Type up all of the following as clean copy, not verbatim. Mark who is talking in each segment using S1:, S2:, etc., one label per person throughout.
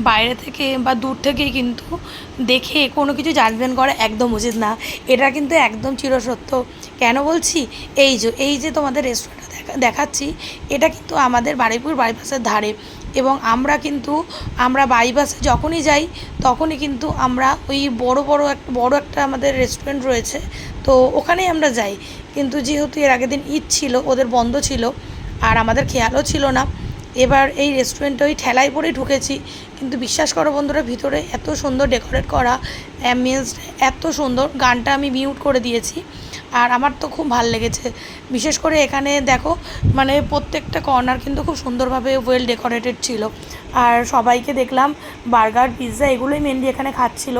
S1: বাইরে থেকে বা দূর থেকেই কিন্তু দেখে কোনো কিছু জাজমেন্ট করা একদম উচিত না। এটা কিন্তু একদম চিরসত্য। কেন বলছি, এই যে তোমাদের রেস্টুরেন্টটা দেখাচ্ছি, এটা কিন্তু আমাদের বারুইপুর বাইপাসের ধারে। এবং আমরা বাইপাসে যখনই যাই তখনই কিন্তু আমরা ওই বড় একটা আমাদের রেস্টুরেন্ট রয়েছে, তো ওখানেই আমরা যাই। কিন্তু যেহেতু এর আগের দিন ঈদ ছিল, ওদের বন্ধ ছিল, আর আমাদের খেয়ালও ছিল না। এবার এই রেস্টুরেন্টে ওই ঠেলায় পরেই ঢুকেছি। কিন্তু বিশ্বাস করো বন্ধুরা, ভিতরে এত সুন্দর ডেকোরেট করা, অ্যাম্বিয়েন্স এত সুন্দর, গানটা আমি মিউট করে দিয়েছি। আর আমার তো খুব ভালো লেগেছে। বিশেষ করে এখানে দেখো, মানে প্রত্যেকটা কর্নার কিন্তু খুব সুন্দরভাবে ওয়েল ডেকোরেটেড ছিল। আর সবাইকে দেখলাম বার্গার, পিৎজা এগুলোই মেনলি এখানে খাচ্ছিল।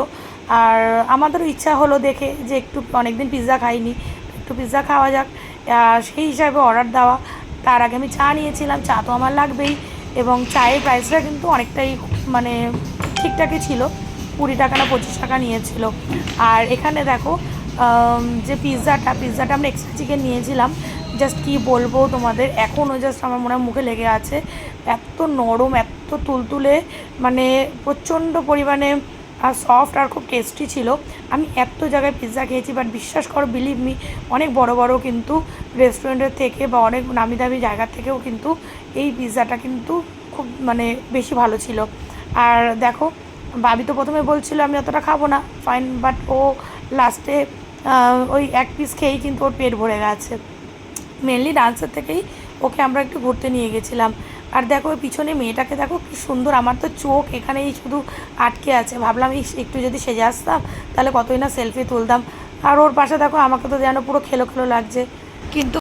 S1: আর আমাদেরও ইচ্ছা হলো দেখে যে একটু অনেকদিন পিৎজা খাইনি, একটু পিৎজা খাওয়া যাক, সেই হিসাবে অর্ডার দেওয়া। তার আগে আমি চা নিয়েছিলাম, চা তো আমার লাগবেই। এবং চায়ের প্রাইসটা কিন্তু অনেকটাই মানে ঠিকঠাকই ছিল, 20 টাকা না 25 টাকা নিয়েছিল। আর এখানে দেখো যে পিৎজাটা আমরা এক্সট্রা চিকেন নিয়েছিলাম। জাস্ট কী বলবো তোমাদের, এখনও জাস্ট আমার মনে হয় মুখে লেগে আছে। এত নরম, এত তুলতুলে, মানে প্রচণ্ড পরিমাণে আর সফট আর খুব টেস্টি ছিল। আমি এত জায়গায় পিৎজা খেয়েছি, বাট বিশ্বাস করো, বিলিভ মি, অনেক বড় বড় কিন্তু রেস্টুরেন্টের থেকে বা অনেক নামি দামি জায়গার থেকেও কিন্তু এই পিৎজাটা কিন্তু খুব মানে বেশি ভালো ছিল। আর দেখো, ভাবি তো প্রথমে বলছিল আমি অতটা খাবো না, ফাইন, বাট ও লাস্টে ওই এক পিস খেয়েই কিন্তু ওর পেট ভরে গেছে। মেনলি ডান্সের থেকেই ওকে আমরা একটু ঘুরতে নিয়ে গেছিলাম। আর দেখো ওই পিছনে মেয়েটাকে দেখো কি সুন্দর, আমার তো চোখ এখানেই শুধু আটকে আছে। ভাবলাম একটু যদি সেজে আসতাম তাহলে কতই না সেলফি তুলতাম। আর ওর পাশে দেখো আমাকে তো যেন পুরো খেলো খেলো লাগছে। কিন্তু